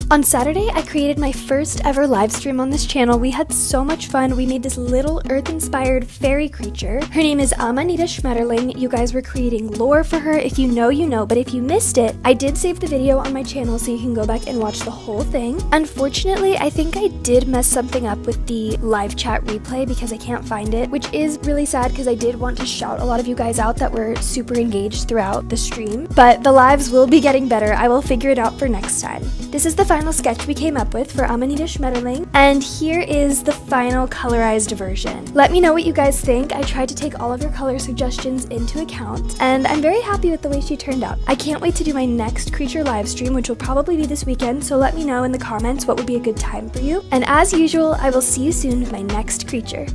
On Saturday, I created my first ever live stream on this channel. We had so much fun. We made this little earth-inspired fairy creature. Her name is Amanita Schmetterling. You guys were creating lore for her. If you know, you know, but if you missed it, I did save the video on my channel so you can go back and watch the whole thing. Unfortunately, I think I did mess something up with the live chat replay because I can't find it, which is really sad because I did want to shout a lot of you guys out that were super engaged throughout the stream. But the lives will be getting better. I will figure it out for next time. This is the final sketch we came up with for Amanita Schmetterling, and here is the final colorized version. Let me know what you guys think. I tried to take all of your color suggestions into account, and I'm very happy with the way she turned out. I can't wait to do my next creature live stream, which will probably be this weekend, so let me know in the comments what would be a good time for you. And as usual, I will see you soon with my next creature.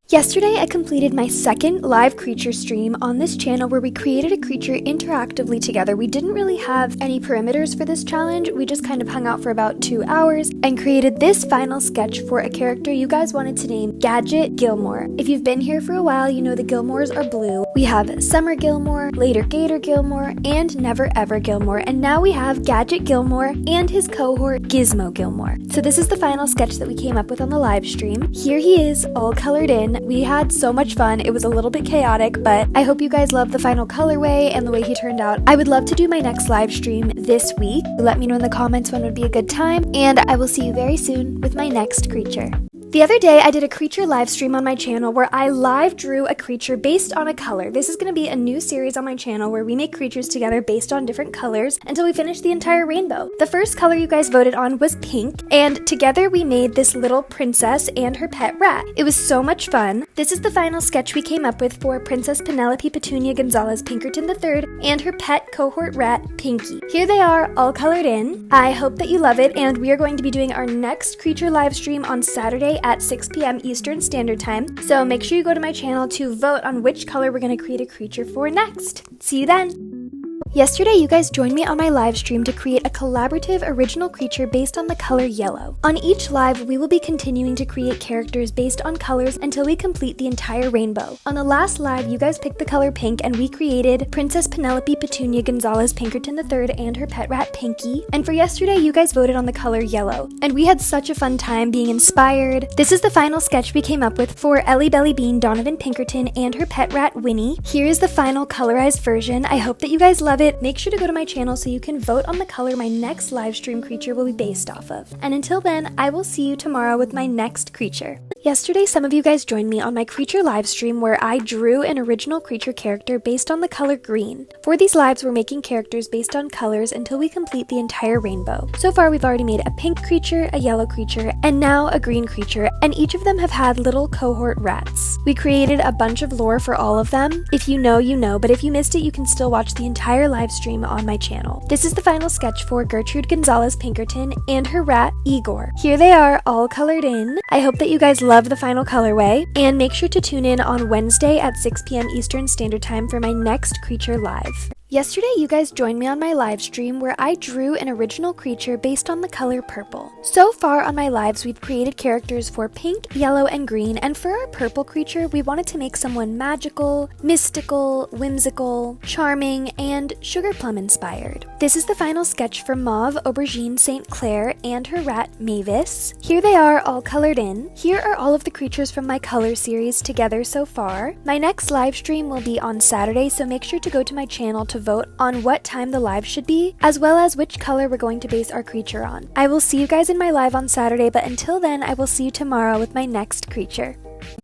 Yesterday, I completed my second live creature stream on this channel where we created a creature interactively together. We didn't really have any perimeters for this challenge. We just kind of hung out for about 2 hours and created this final sketch for a character you guys wanted to name Gadget Gilmore. If you've been here for a while, you know the Gilmores are blue. We have Summer Gilmore, later Gator Gilmore, and Never Ever Gilmore. And now we have Gadget Gilmore and his cohort Gizmo Gilmore. So this is the final sketch that we came up with on the live stream. Here he is, all colored in. We had so much fun. It was a little bit chaotic, but I hope you guys love the final colorway and the way he turned out. I would love to do my next live stream this week. Let me know in the comments when would be a good time, and I will see you very soon with my next creature. The other day, I did a creature live stream on my channel where I live drew a creature based on a color. This is going to be a new series on my channel where we make creatures together based on different colors until we finish the entire rainbow. The first color you guys voted on was pink, and together we made this little princess and her pet rat. It was so much fun. This is the final sketch we came up with for Princess Penelope Petunia Gonzales Pinkerton III and her pet cohort rat, Pinky. Here they are, all colored in. I hope that you love it, and we are going to be doing our next creature live stream on Saturday at 6 p.m. Eastern Standard Time, so make sure you go to my channel to vote on which color we're going to create a creature for next. See you then! Yesterday, you guys joined me on my live stream to create a collaborative original creature based on the color yellow. On each live, we will be continuing to create characters based on colors until we complete the entire rainbow. On the last live, you guys picked the color pink and we created Princess Penelope Petunia Gonzales Pinkerton III and her pet rat Pinky. And for yesterday, you guys voted on the color yellow. And we had such a fun time being inspired. This is the final sketch we came up with for Ellie-Belly Bean Donovan Pinkerton and her pet rat Winnie. Here is the final colorized version. I hope that you guys love it. Make sure to go to my channel so you can vote on the color my next live stream creature will be based off of. And until then, I will see you tomorrow with my next creature. Yesterday, some of you guys joined me on my creature live stream where I drew an original creature character based on the color green. For these lives, we're making characters based on colors until we complete the entire rainbow. So far, we've already made a pink creature, a yellow creature, and now a green creature, and each of them have had little cohort rats. We created a bunch of lore for all of them. If you know, you know, but if you missed it, you can still watch the entire live stream on my channel. This is the final sketch for Gertrude Gonzales Pinkerton and her rat, Igor. Here they are, all colored in. I hope that you guys love the final colorway, and make sure to tune in on Wednesday at 6 p.m. Eastern Standard Time for my next creature live. Yesterday, you guys joined me on my live stream where I drew an original creature based on the color purple. So far on my lives, we've created characters for pink, yellow, and green, and for our purple creature, we wanted to make someone magical, mystical, whimsical, charming, and sugar plum inspired. This is the final sketch for Mauve, Aubergine, St Clair, and her rat, Mavis. Here they are, all colored in. Here are all of the creatures from my color series together so far. My next live stream will be on Saturday, so make sure to go to my channel to vote on what time the live should be, as well as which color we're going to base our creature on. I will see you guys in my live on Saturday, but until then, I will see you tomorrow with my next creature.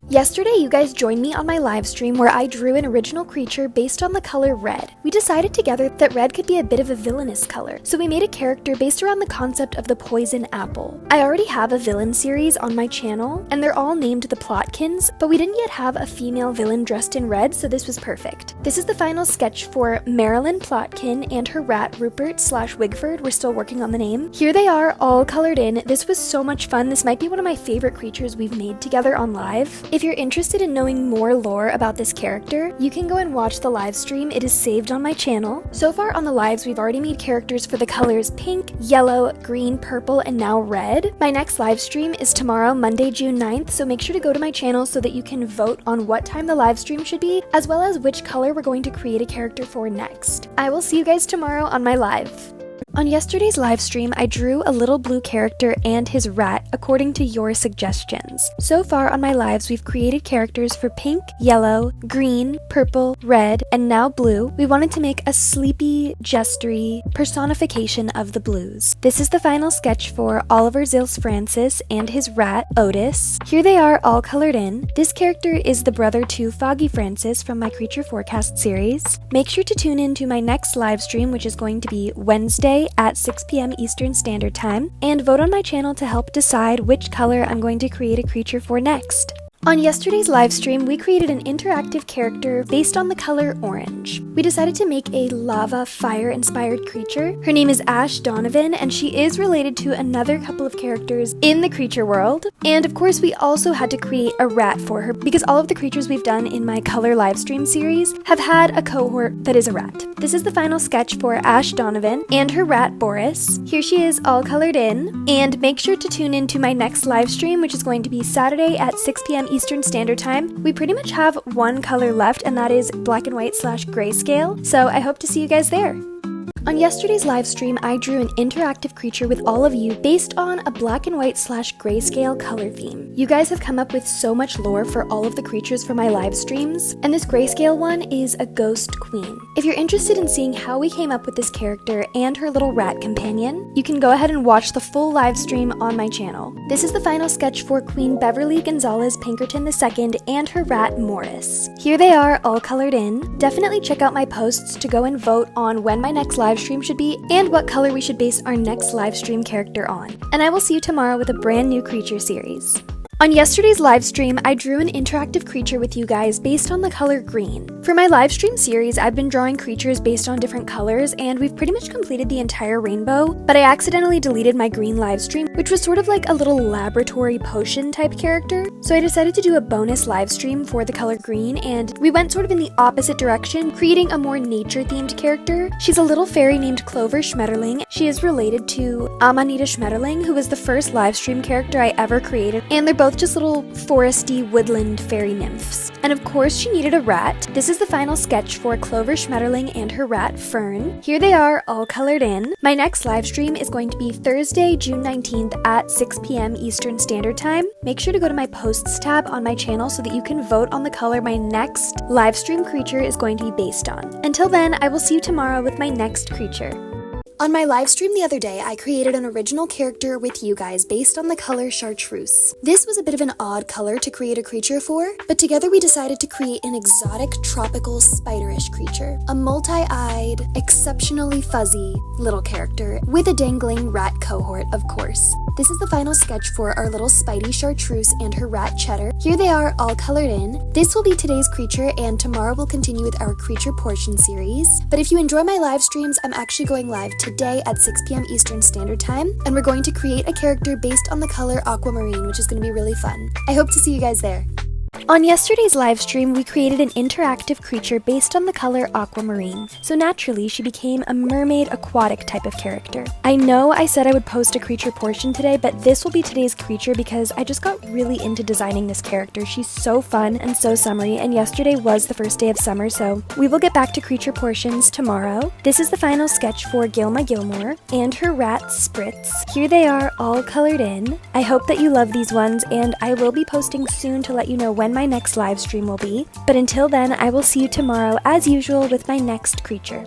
Yesterday, you guys joined me on my live stream where I drew an original creature based on the color red. We decided together that red could be a bit of a villainous color, so we made a character based around the concept of the poison apple. I already have a villain series on my channel, and they're all named the Plotkins, but we didn't yet have a female villain dressed in red, so this was perfect. This is the final sketch for Marilyn Plotkin and her rat Rupert/Wigford. We're still working on the name. Here they are, all colored in. This was so much fun. This might be one of my favorite creatures we've made together on live. If you're interested in knowing more lore about this character, you can go and watch the live stream. It is saved on my channel. So far on the lives, we've already made characters for the colors pink, yellow, green, purple, and now red. My next live stream is tomorrow, Monday, June 9th, so make sure to go to my channel so that you can vote on what time the live stream should be, as well as which color we're going to create a character for next. I will see you guys tomorrow on my live. On yesterday's live stream, I drew a little blue character and his rat according to your suggestions. So far on my lives, we've created characters for pink, yellow, green, purple, red, and now blue. We wanted to make a sleepy, jestery personification of the blues. This is the final sketch for Oliver Zils Francis and his rat, Otis. Here they are all colored in. This character is the brother to Foggy Francis from my Creature Forecast series. Make sure to tune in to my next live stream, which is going to be Wednesday at 6 p.m. Eastern Standard Time, and vote on my channel to help decide which color I'm going to create a creature for next. On yesterday's live stream, we created an interactive character based on the color orange. We decided to make a lava fire-inspired creature. Her name is Ash Donovan, and she is related to another couple of characters in the creature world. And of course, we also had to create a rat for her because all of the creatures we've done in my color live stream series have had a cohort that is a rat. This is the final sketch for Ash Donovan and her rat Boris. Here she is all colored in. And make sure to tune in to my next live stream, which is going to be Saturday at 6 p.m. Eastern Standard Time. We pretty much have one color left, and that is black and white / grayscale, so I hope to see you guys there. On yesterday's live stream, I drew an interactive creature with all of you based on a black and white / grayscale color theme. You guys have come up with so much lore for all of the creatures for my live streams, and this grayscale one is a ghost queen. If you're interested in seeing how we came up with this character and her little rat companion, you can go ahead and watch the full live stream on my channel. This is the final sketch for Queen Beverly Gonzales Pinkerton II and her rat Morris. Here they are all colored in. Definitely check out my posts to go and vote on when my next live stream should be and what color we should base our next live stream character on. And I will see you tomorrow with a brand new creature series. On yesterday's live stream, I drew an interactive creature with you guys based on the color green. For my live stream series, I've been drawing creatures based on different colors, and we've pretty much completed the entire rainbow, but I accidentally deleted my green live stream, which was sort of like a little laboratory potion type character. So I decided to do a bonus live stream for the color green, and we went sort of in the opposite direction, creating a more nature-themed character. She's a little fairy named Clover Schmetterling. She is related to Amanita Schmetterling, who was the first live stream character I ever created, and they're both just little foresty woodland fairy nymphs. And of course she needed a rat. This is the final sketch for Clover Schmetterling and her rat Fern. Here they are all colored in. My next live stream is going to be Thursday, June 19th at 6 p.m. Eastern Standard Time. Make sure to go to my posts tab on my channel so that you can vote on the color my next live stream creature is going to be based on. Until then, I will see you tomorrow with my next creature. On my live stream the other day, I created an original character with you guys based on the color chartreuse. This was a bit of an odd color to create a creature for, but together we decided to create an exotic, tropical, spiderish creature. A multi-eyed, exceptionally fuzzy little character with a dangling rat cohort, of course. This is the final sketch for our little Spidey chartreuse and her rat Cheddar. Here they are all colored in. This will be today's creature, and tomorrow we'll continue with our creature portion series. But if you enjoy my live streams, I'm actually going live today at 6 p.m. Eastern Standard Time, and we're going to create a character based on the color aquamarine, which is going to be really fun. I hope to see you guys there. On yesterday's live stream, we created an interactive creature based on the color aquamarine, so naturally she became a mermaid aquatic type of character. I know I said I would post a creature portion today, but this will be today's creature because I just got really into designing this character. She's so fun and so summery, and yesterday was the first day of summer, so we will get back to creature portions tomorrow. This is the final sketch for Gilma Gilmore and her rat Spritz. Here they are all colored in. I hope that you love these ones, and I will be posting soon to let you know when my next live stream will be, but until then, I will see you tomorrow as usual with my next creature.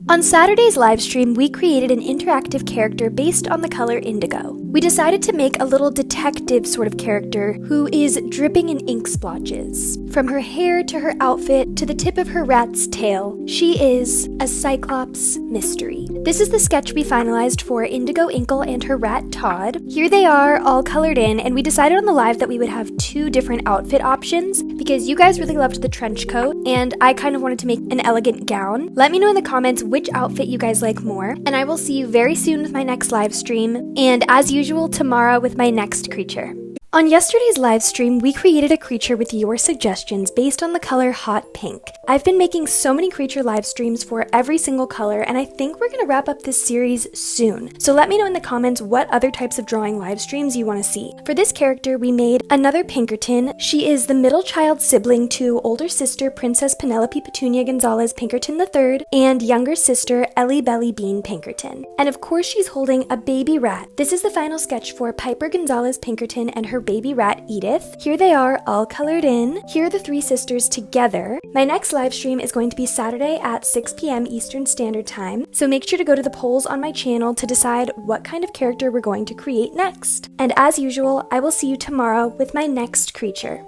On Saturday's live stream, we created an interactive character based on the color indigo. We decided to make a little detective sort of character who is dripping in ink splotches. From her hair to her outfit to the tip of her rat's tail, she is a Cyclops mystery. This is the sketch we finalized for Indigo Inkle and her rat Todd. Here they are all colored in, and we decided on the live that we would have two different outfit options because you guys really loved the trench coat and I kind of wanted to make an elegant gown. Let me know in the comments which outfit you guys like more, and I will see you very soon with my next live stream, and as usual tomorrow with my next creature. On yesterday's live stream, we created a creature with your suggestions based on the color Hot Pink. I've been making so many creature live streams for every single color, and I think we're going to wrap up this series soon. So let me know in the comments what other types of drawing live streams you want to see. For this character, we made another Pinkerton. She is the middle child sibling to older sister Princess Penelope Petunia Gonzales Pinkerton III and younger sister Ellie-Belly Pinkerton. And of course, she's holding a baby rat. This is the final sketch for Piper Gonzales Pinkerton and her baby rat Edith. Here they are, all colored in. Here are the three sisters together. My next live stream is going to be Saturday at 6 p.m. Eastern Standard Time, so make sure to go to the polls on my channel to decide what kind of character we're going to create next. And as usual, I will see you tomorrow with my next creature.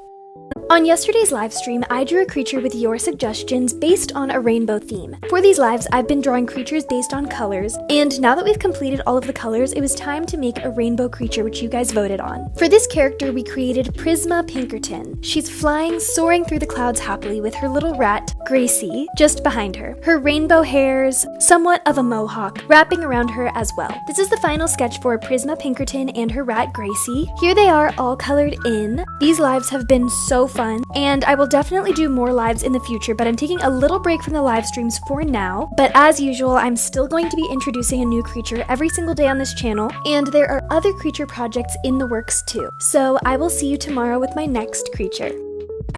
On yesterday's live stream, I drew a creature with your suggestions based on a rainbow theme. For these lives, I've been drawing creatures based on colors, and now that we've completed all of the colors, it was time to make a rainbow creature which you guys voted on. For this character, we created Prisma Pinkerton. She's flying, soaring through the clouds happily with her little rat, Gracie, just behind her. Her rainbow hairs, somewhat of a mohawk, wrapping around her as well. This is the final sketch for Prisma Pinkerton and her rat, Gracie. Here they are, all colored in. These lives have been so fun, and I will definitely do more lives in the future, but I'm taking a little break from the live streams for now. But as usual, I'm still going to be introducing a new creature every single day on this channel, and there are other creature projects in the works too. So I will see you tomorrow with my next creature.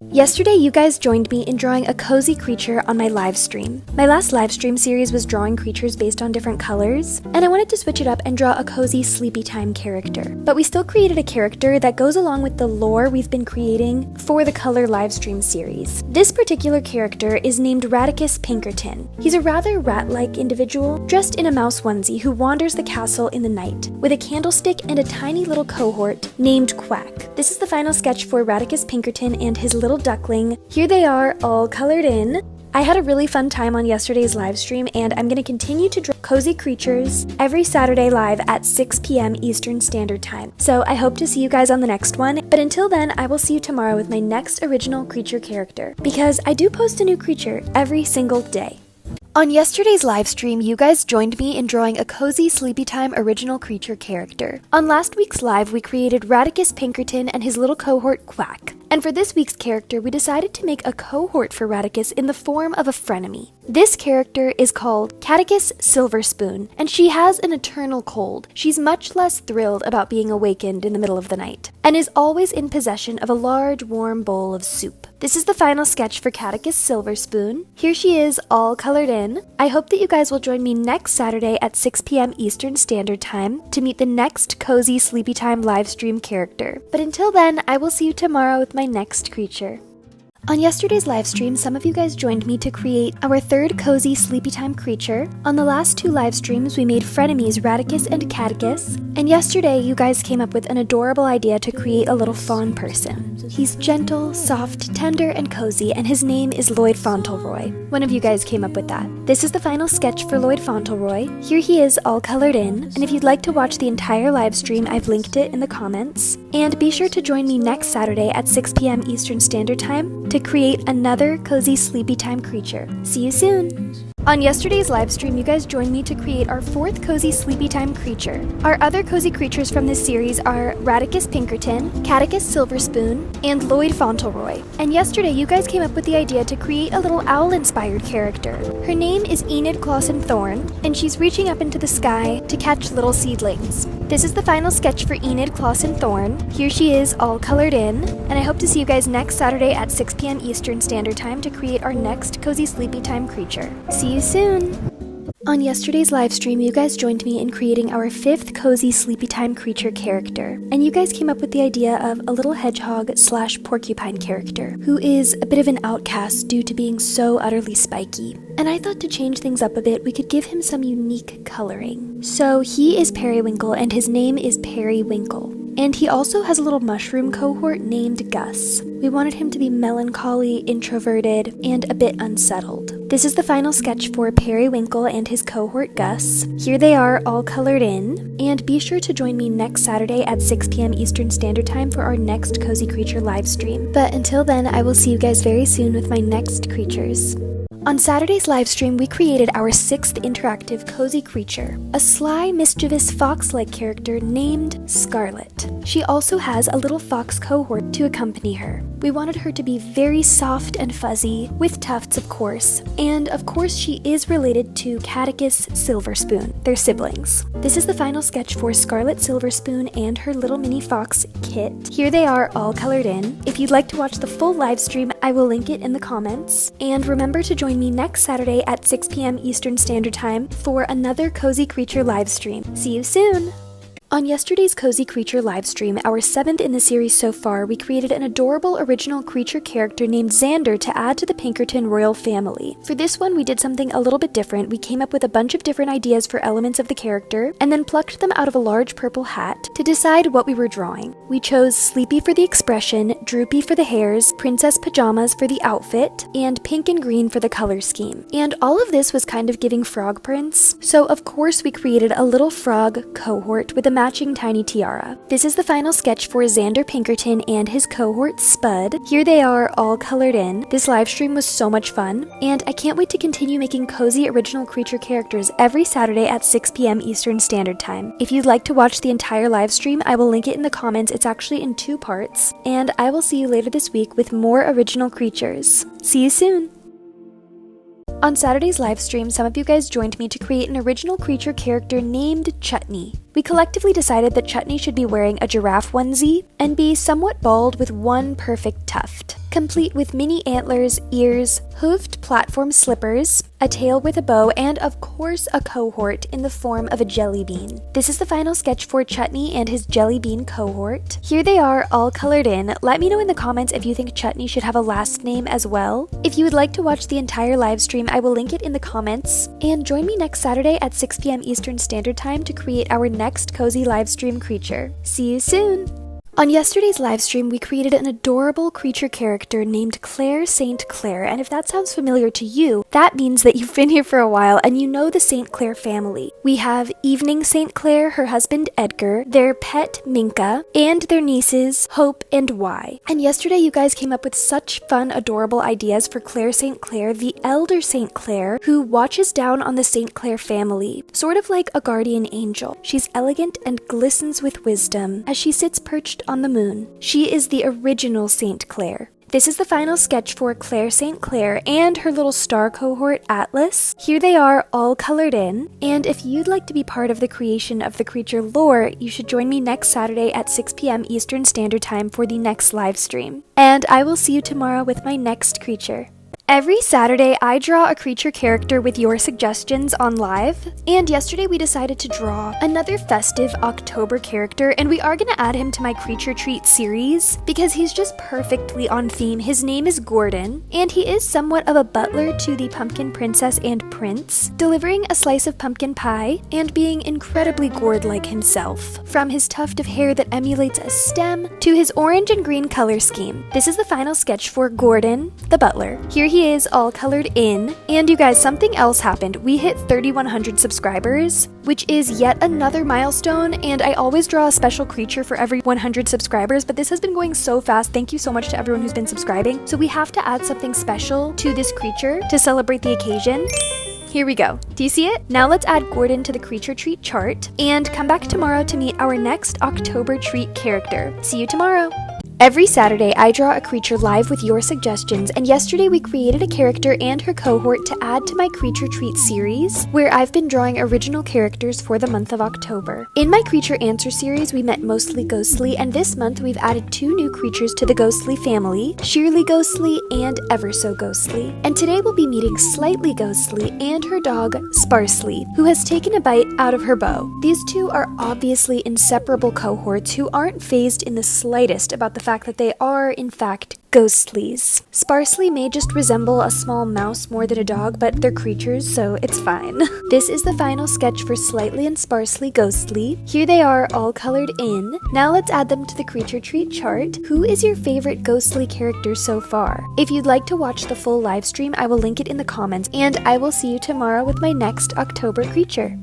Yesterday, you guys joined me in drawing a cozy creature on my live stream. My last live stream series was drawing creatures based on different colors, and I wanted to switch it up and draw a cozy sleepy time character. But we still created a character that goes along with the lore we've been creating for the color live stream series. This particular character is named Ratticus Pinkerton. He's a rather rat-like individual dressed in a mouse onesie who wanders the castle in the night with a candlestick and a tiny little cohort named Quack. This is the final sketch for Ratticus Pinkerton and his little duckling. Here they are, all colored in. I had a really fun time on yesterday's live stream, and I'm going to continue to draw cozy creatures every Saturday live at 6 p.m. Eastern Standard Time. So I hope to see you guys on the next one, but until then, I will see you tomorrow with my next original creature character, because I do post a new creature every single day. On yesterday's live stream, you guys joined me in drawing a cozy sleepy time original creature character. On last week's live, we created Ratticus Pinkerton and his little cohort Quack. And for this week's character, we decided to make a cohort for Ratticus in the form of a frenemy. This character is called Catticus Silverspoon, and she has an eternal cold. She's much less thrilled about being awakened in the middle of the night, and is always in possession of a large, warm bowl of soup. This is the final sketch for Catticus Silverspoon. Here she is, all colored in. I hope that you guys will join me next Saturday at 6 p.m. Eastern Standard Time to meet the next cozy sleepy time live stream character. But until then, I will see you tomorrow with my next creature. On yesterday's live stream, some of you guys joined me to create our third cozy sleepy time creature. On the last two live streams, we made frenemies Ratticus and Catticus, and yesterday you guys came up with an adorable idea to create a little fawn person. He's gentle, soft, tender, and cozy, and his name is Lloyd Fawntleroy. One of you guys came up with that. This is the final sketch for Lloyd Fawntleroy. Here he is, all colored in, and if you'd like to watch the entire live stream, I've linked it in the comments. And be sure to join me next Saturday at 6 p.m. Eastern Standard Time to create another cozy sleepy time creature. See you soon! On yesterday's live stream, you guys joined me to create our fourth cozy sleepy time creature. Our other cozy creatures from this series are Ratticus Pinkerton, Catticus Silverspoon, and Lloyd Fawntleroy. And yesterday, you guys came up with the idea to create a little owl-inspired character. Her name is Edith Clawson-Thorne, and she's reaching up into the sky to catch little seedlings. This is the final sketch for Enid Clawson-Thorne. Here she is, all colored in, and I hope to see you guys next Saturday at 6 p.m. Eastern Standard Time to create our next cozy sleepy time creature. See you soon! On yesterday's live stream, you guys joined me in creating our fifth cozy sleepy time creature character, and you guys came up with the idea of a little hedgehog / porcupine character who is a bit of an outcast due to being so utterly spiky. And I thought to change things up a bit, we could give him some unique coloring. So he is Periwinkle, and his name is Periwinkle. And he also has a little mushroom cohort named Gus. We wanted him to be melancholy, introverted, and a bit unsettled. This is the final sketch for Periwinkle and his cohort Gus. Here they are, all colored in. And be sure to join me next Saturday at 6 p.m. Eastern Standard Time for our next Cozy Creature live stream. But until then, I will see you guys very soon with my next creatures. On Saturday's livestream, we created our 6th interactive cozy creature, a sly, mischievous fox-like character named Scarlet. She also has a little fox cohort to accompany her. We wanted her to be very soft and fuzzy, with tufts of course, and of course she is related to Catticus Silverspoon, their siblings. This is the final sketch for Scarlet Silverspoon and her little mini fox, Kit. Here they are all colored in. If you'd like to watch the full livestream, I will link it in the comments. And remember to join me next Saturday at 6 p.m. Eastern Standard Time for another Cozy Creature livestream. See you soon! On yesterday's Cozy Creature livestream, our 7th in the series so far, we created an adorable original creature character named Zander to add to the Pinkerton royal family. For this one, we did something a little bit different. We came up with a bunch of different ideas for elements of the character, and then plucked them out of a large purple hat to decide what we were drawing. We chose Sleepy for the expression, Droopy for the hairs, Princess Pajamas for the outfit, and Pink and Green for the color scheme. And all of this was kind of giving frog prints, so of course we created a little frog cohort with a matching tiny tiara. This is the final sketch for Zander Pinkerton and his cohort Spud. Here they are all colored in. This live stream was so much fun, and I can't wait to continue making cozy original creature characters every Saturday at 6 p.m. Eastern Standard Time. If you'd like to watch the entire live stream, I will link it in the comments. It's actually in 2 parts, and I will see you later this week with more original creatures. See you soon! On Saturday's livestream, some of you guys joined me to create an original creature character named Chutney. We collectively decided that Chutney should be wearing a giraffe onesie and be somewhat bald with one perfect tuft, complete with mini antlers, ears, hoofed platform slippers, a tail with a bow, and of course a cohort in the form of a jelly bean. This is the final sketch for Chutney and his jelly bean cohort. Here they are all colored in. Let me know in the comments if you think Chutney should have a last name as well. If you would like to watch the entire live stream, I will link it in the comments. And join me next Saturday at 6 p.m. Eastern Standard Time to create our next cozy livestream creature. See you soon! On yesterday's livestream, we created an adorable creature character named St Clair, and if that sounds familiar to you, that means that you've been here for a while and you know the St Clair family. We have Evening St Clair, her husband Edgar, their pet Minka, and their nieces Hope and Y. And yesterday you guys came up with such fun, adorable ideas for St Clair, the elder St Clair, who watches down on the St Clair family, sort of like a guardian angel. She's elegant and glistens with wisdom as she sits perched on the moon. She is the original St Clair. This is the final sketch for St Clair and her little star cohort Atlas. Here they are all colored in, and if you'd like to be part of the creation of the creature lore, you should join me next Saturday at 6 p.m. Eastern Standard Time for the next live stream. And I will see you tomorrow with my next creature. Every Saturday, I draw a creature character with your suggestions on live, and yesterday we decided to draw another festive October character, and we are going to add him to my Creature Treat series because he's just perfectly on theme. His name is Gourdon, and he is somewhat of a butler to the pumpkin princess and prince, delivering a slice of pumpkin pie and being incredibly gourd-like himself, from his tuft of hair that emulates a stem to his orange and green color scheme. This is the final sketch for Gourdon the Butler. Here he is all colored in, and you guys, something else happened. We hit 3,100 subscribers, which is yet another milestone, and I always draw a special creature for every 100 subscribers, but this has been going so fast. Thank you so much to everyone who's been subscribing. So we have to add something special to this creature to celebrate the occasion. Here we go. Do you see it? Now let's add Gourdon to the Creature Treat chart and come back tomorrow to meet our next October treat character. See you tomorrow! Every Saturday, I draw a creature live with your suggestions, and yesterday we created a character and her cohort to add to my Creature Treat series, where I've been drawing original characters for the month of October. In my Creature Answer series, we met mostly ghostly, and this month we've added 2 new creatures to the ghostly family, Sheerly Ghostly and Ever So Ghostly. And today we'll be meeting Slightly Ghostly and her dog, Sparsely, who has taken a bite out of her bow. These 2 are obviously inseparable cohorts who aren't fazed in the slightest about the fact that they are, in fact, ghostlies. Sparsely may just resemble a small mouse more than a dog, but they're creatures, so it's fine. This is the final sketch for Slightly and Sparsely Ghostly. Here they are all colored in. Now let's add them to the Creature Treat chart. Who is your favorite ghostly character so far? If you'd like to watch the full live stream, I will link it in the comments, and I will see you tomorrow with my next October creature.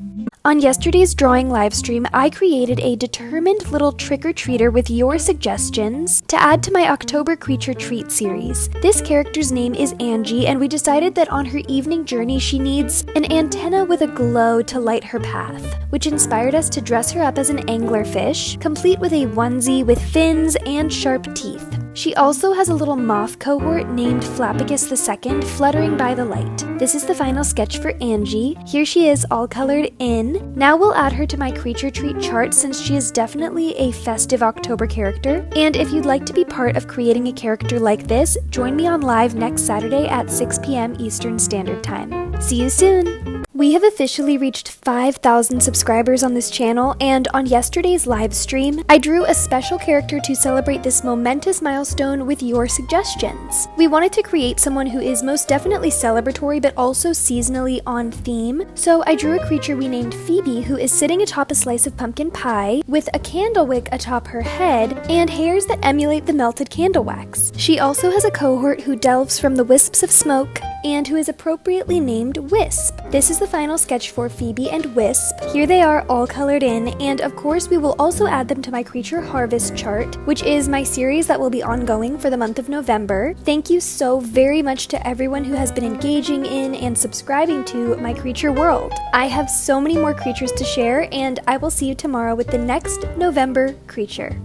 On yesterday's drawing livestream, I created a determined little trick-or-treater with your suggestions to add to my October Creature Treat series. This character's name is Angie, and we decided that on her evening journey she needs an antenna with a glow to light her path, which inspired us to dress her up as an anglerfish, complete with a onesie with fins and sharp teeth. She also has a little moth cohort named Flappicus II fluttering by the light. This is the final sketch for Angie. Here she is all colored in. Now we'll add her to my Creature Treat chart since she is definitely a festive October character. And if you'd like to be part of creating a character like this, join me on live next Saturday at 6 p.m. Eastern Standard Time. See you soon! We have officially reached 5,000 subscribers on this channel, and on yesterday's live stream, I drew a special character to celebrate this momentous milestone with your suggestions. We wanted to create someone who is most definitely celebratory but also seasonally on theme, so I drew a creature we named Phoebe who is sitting atop a slice of pumpkin pie with a candle wick atop her head and hairs that emulate the melted candle wax. She also has a cohort who delves from the wisps of smoke and who is appropriately named Wisp. This is the final sketch for Phoebe and Wisp. Here they are all colored in, and of course we will also add them to my Creature Harvest chart, which is my series that will be ongoing for the month of November. Thank you so very much to everyone who has been engaging in and subscribing to my creature world. I have so many more creatures to share, and I will see you tomorrow with the next November creature.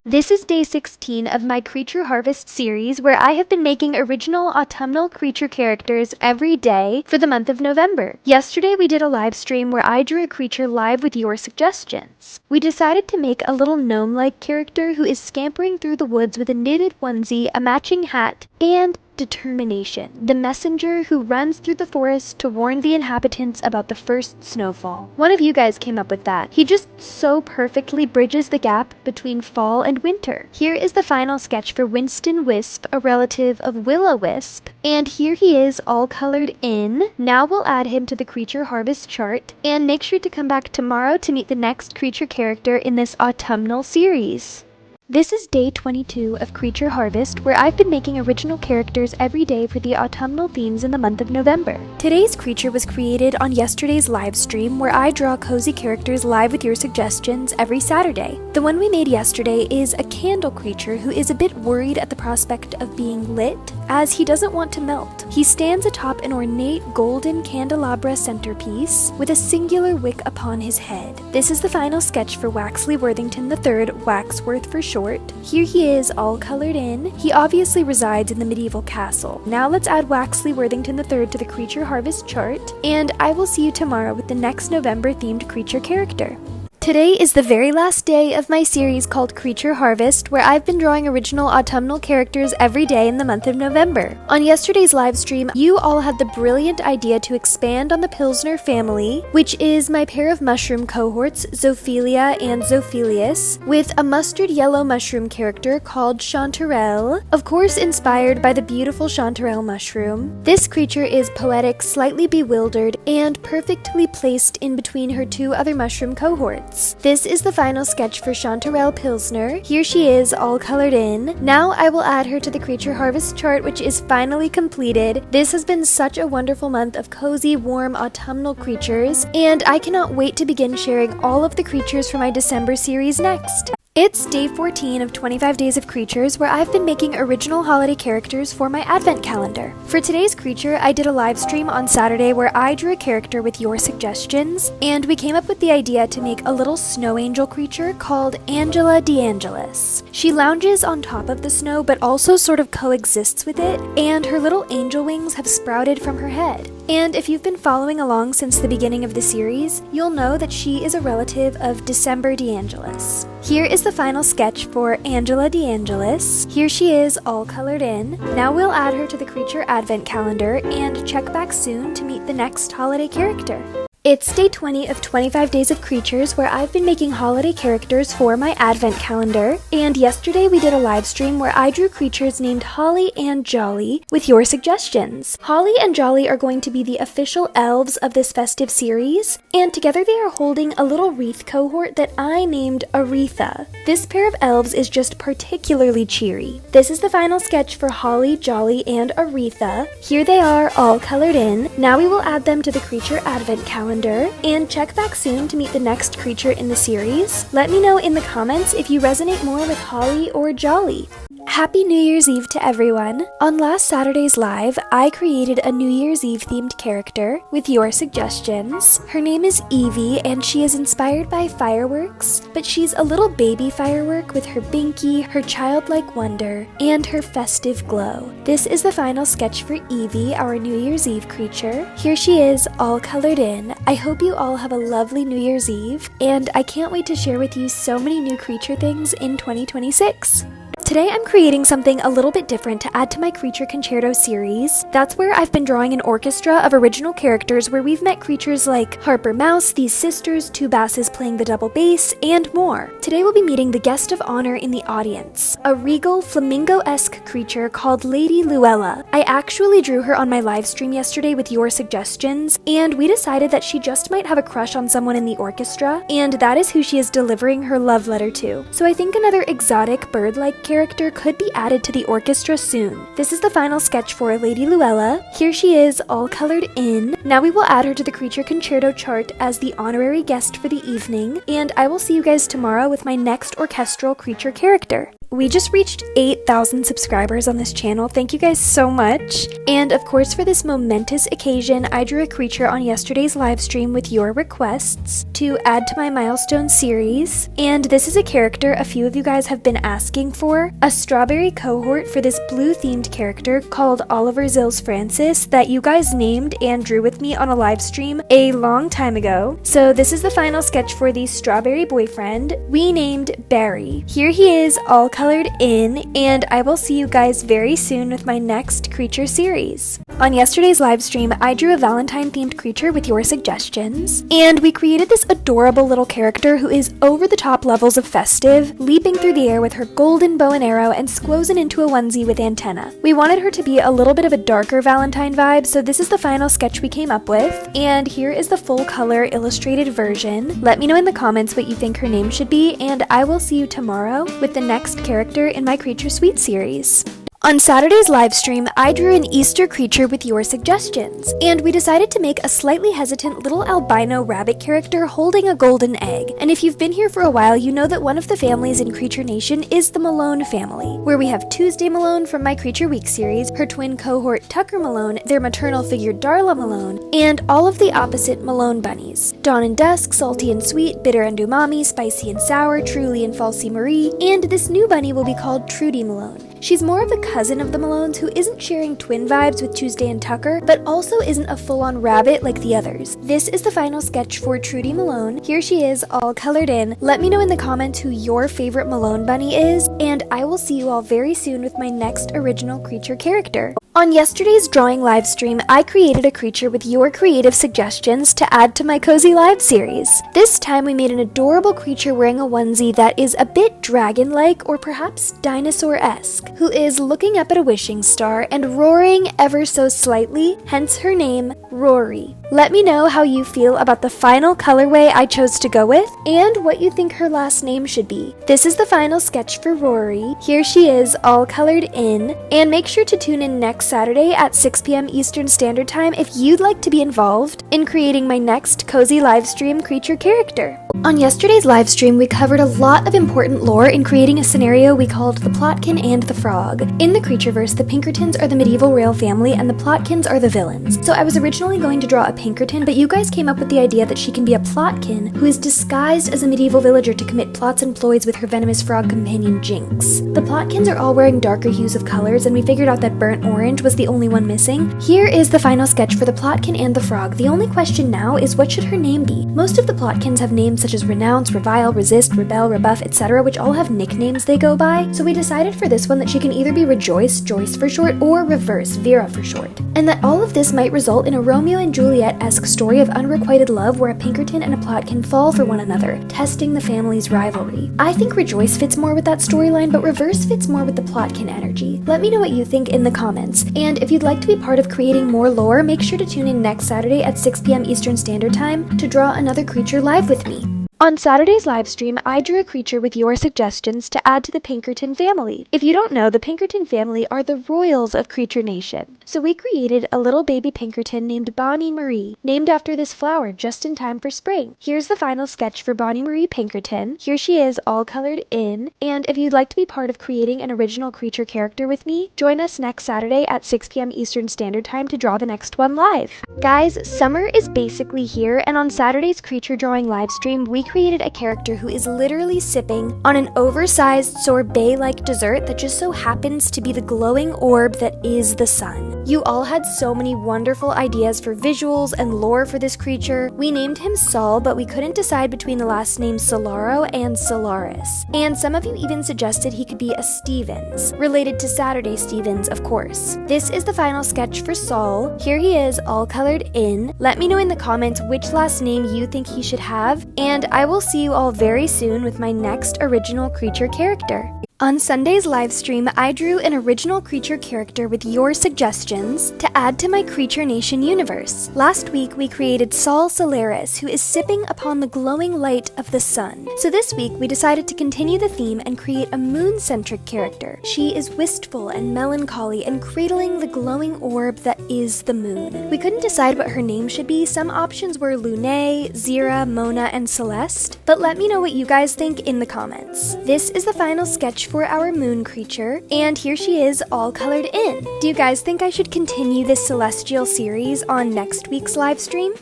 This is day 16 of my Creature Harvest series, where I have been making original autumnal creature characters every day for the month of November. Yesterday we did a live stream where I drew a creature live with your suggestions. We decided to make a little gnome-like character who is scampering through the woods with a knitted onesie, a matching hat, and determination. The messenger who runs through the forest to warn the inhabitants about the first snowfall. One of you guys came up with that. He just so perfectly bridges the gap between fall and winter. Here is the final sketch for Winston Wisp, a relative of Will-O-Wisp, and here he is all colored in. Now we'll add him to the Creature Harvest chart, and make sure to come back tomorrow to meet the next creature character in this autumnal series. This is day 22 of Creature Harvest, where I've been making original characters every day for the autumnal themes in the month of November. Today's creature was created on yesterday's live stream, where I draw cozy characters live with your suggestions every Saturday. The one we made yesterday is a candle creature who is a bit worried at the prospect of being lit, as he doesn't want to melt. He stands atop an ornate golden candelabra centerpiece with a singular wick upon his head. This is the final sketch for Waxley Worthington III, Waxworth for short. Here he is all colored in. He obviously resides in the medieval castle. Now let's add Waxley Worthington III to the Creature Harvest chart, and I will see you tomorrow with the next November themed creature character. Today is the very last day of my series called Creature Harvest, where I've been drawing original autumnal characters every day in the month of November. On yesterday's live stream, you all had the brilliant idea to expand on the Pilzner family, which is my pair of mushroom cohorts, Zophelia and Zophelius, with a mustard yellow mushroom character called Chanterelle, of course inspired by the beautiful Chanterelle mushroom. This creature is poetic, slightly bewildered, and perfectly placed in between her two other mushroom cohorts. This is the final sketch for Chanterelle Pilzner. Here she is, all colored in. Now I will add her to the Creature Harvest chart, which is finally completed. This has been such a wonderful month of cozy, warm, autumnal creatures, and I cannot wait to begin sharing all of the creatures for my December series next. It's day 14 of 25 Days of Creatures, where I've been making original holiday characters for my advent calendar. For today's creature, I did a live stream on Saturday where I drew a character with your suggestions, and we came up with the idea to make a little snow angel creature called Angela DeAngelis. She lounges on top of the snow but also sort of coexists with it, and her little angel wings have sprouted from her head. And if you've been following along since the beginning of the series, you'll know that she is a relative of December DeAngelis. Here is the final sketch for Angela DeAngelis. Here she is, all colored in. Now we'll add her to the Creature Advent Calendar and check back soon to meet the next holiday character. It's day 20 of 25 Days of Creatures, where I've been making holiday characters for my advent calendar, and yesterday we did a live stream where I drew creatures named Holly and Jolly with your suggestions. Holly and Jolly are going to be the official elves of this festive series, and together they are holding a little wreath cohort that I named Aretha. This pair of elves is just particularly cheery. This is the final sketch for Holly, Jolly, and Aretha. Here they are, all colored in. Now we will add them to the Creature Advent Calendar, calendar, and check back soon to meet the next creature in the series. Let me know in the comments if you resonate more with Holly or Jolly. Happy New Year's Eve to everyone! On last Saturday's live, I created a New Year's Eve themed character with your suggestions. Her name is Evie and she is inspired by fireworks, but she's a little baby firework with her binky, her childlike wonder, and her festive glow. This is the final sketch for Evie, our New Year's Eve creature. Here she is, all colored in. I hope you all have a lovely New Year's Eve, and I can't wait to share with you so many new creature things in 2026. Today I'm creating something a little bit different to add to my Creature Concerto series. That's where I've been drawing an orchestra of original characters where we've met creatures like Harper Mouse, these sisters, two basses playing the double bass, and more. Today we'll be meeting the guest of honor in the audience, a regal flamingo-esque creature called Lady Luella. I actually drew her on my live stream yesterday with your suggestions, and we decided that she just might have a crush on someone in the orchestra, and that is who she is delivering her love letter to. So I think another exotic bird-like character could be added to the orchestra soon. This is the final sketch for Lady Luella. Here she is, all colored in. Now we will add her to the Creature Concerto chart as the honorary guest for the evening, and I will see you guys tomorrow with my next orchestral creature character. We just reached 8,000 subscribers on this channel. Thank you guys so much. And of course, for this momentous occasion, I drew a creature on yesterday's live stream with your requests to add to my milestone series. And this is a character a few of you guys have been asking for, a strawberry cohort for this blue themed character called Oliver Zills Francis that you guys named and drew with me on a live stream a long time ago. So this is the final sketch for the strawberry boyfriend we named Barry. Here he is, all colored in, and I will see you guys very soon with my next creature series. On yesterday's live stream, I drew a Valentine themed creature with your suggestions, and we created this adorable little character who is over the top levels of festive, leaping through the air with her golden bow and arrow and squozing into a onesie with antenna. We wanted her to be a little bit of a darker Valentine vibe, so this is the final sketch we came up with, and here is the full color illustrated version. Let me know in the comments what you think her name should be, and I will see you tomorrow with the next character in my Creature Suite series. On Saturday's livestream, I drew an Easter creature with your suggestions, and we decided to make a slightly hesitant little albino rabbit character holding a golden egg. And if you've been here for a while, you know that one of the families in Creature Nation is the Malone family, where we have Tuesday Malone from my Creature Week series, her twin cohort Tucker Malone, their maternal figure Darla Malone, and all of the opposite Malone bunnies. Dawn and Dusk, Salty and Sweet, Bitter and Umami, Spicy and Sour, Truly and Falsy Marie, and this new bunny will be called Trudy Malone. She's more of a cousin of the Malones who isn't sharing twin vibes with Tuesday and Tucker, but also isn't a full-on rabbit like the others. This is the final sketch for Trudy Malone. Here she is, all colored in. Let me know in the comments who your favorite Malone bunny is, and I will see you all very soon with my next original creature character. On yesterday's drawing live stream, I created a creature with your creative suggestions to add to my Cozy Live series. This time we made an adorable creature wearing a onesie that is a bit dragon-like or perhaps dinosaur-esque, who is looking up at a wishing star and roaring ever so slightly, hence her name, Rory. Let me know how you feel about the final colorway I chose to go with and what you think her last name should be. This is the final sketch for Rory. Here she is, all colored in, and make sure to tune in next Saturday at 6 p.m. Eastern Standard Time if you'd like to be involved in creating my next Cozy Livestream creature character. On yesterday's livestream, we covered a lot of important lore in creating a scenario we called the Plotkin and the Frog. In the Creatureverse, the Pinkertons are the medieval royal family and the Plotkins are the villains. So I was originally going to draw a Pinkerton, but you guys came up with the idea that she can be a Plotkin who is disguised as a medieval villager to commit plots and ploys with her venomous frog companion Jinx. The Plotkins are all wearing darker hues of colors, and we figured out that burnt orange was the only one missing. Here is the final sketch for the Plotkin and the Frog. The only question now is what should her name be? Most of the Plotkins have names such as Renounce, Revile, Resist, Rebel, Rebuff, etc., which all have nicknames they go by, so we decided for this one that she can either be Rejoice, Joyce for short, or Reverse, Vera for short. And that all of this might result in a Romeo and Juliet-esque story of unrequited love where a Pinkerton and a Plotkin fall for one another, testing the family's rivalry. I think Rejoice fits more with that storyline, but Reverse fits more with the Plotkin energy. Let me know what you think in the comments, and if you'd like to be part of creating more lore, make sure to tune in next Saturday at 6 p.m. Eastern Standard Time to draw another creature live with me. On Saturday's livestream, I drew a creature with your suggestions to add to the Pinkerton family. If you don't know, the Pinkerton family are the royals of Creature Nation. So we created a little baby Pinkerton named Bonnie Marie, named after this flower just in time for spring. Here's the final sketch for Bonnie Marie Pinkerton. Here she is, all colored in. And if you'd like to be part of creating an original creature character with me, join us next Saturday at 6 p.m. Eastern Standard Time to draw the next one live. Guys, summer is basically here, and on Saturday's creature drawing livestream, we created a character who is literally sipping on an oversized sorbet-like dessert that just so happens to be the glowing orb that is the sun. You all had so many wonderful ideas for visuals and lore for this creature. We named him Sol, but we couldn't decide between the last names Solaro and Solaris. And some of you even suggested he could be a Stevens, related to Saturday Stevens, of course. This is the final sketch for Sol. Here he is, all colored in. Let me know in the comments which last name you think he should have, and I will see you all very soon with my next original creature character. On Sunday's livestream, I drew an original creature character with your suggestions to add to my Creature Nation universe. Last week, we created Sol Solaris, who is sipping upon the glowing light of the sun. So this week, we decided to continue the theme and create a moon-centric character. She is wistful and melancholy and cradling the glowing orb that is the moon. We couldn't decide what her name should be. Some options were Lune, Zira, Mona, and Celeste, but let me know what you guys think in the comments. This is the final sketch for our moon creature, and here she is, all colored in. Do you guys think I should continue this celestial series on next week's live stream?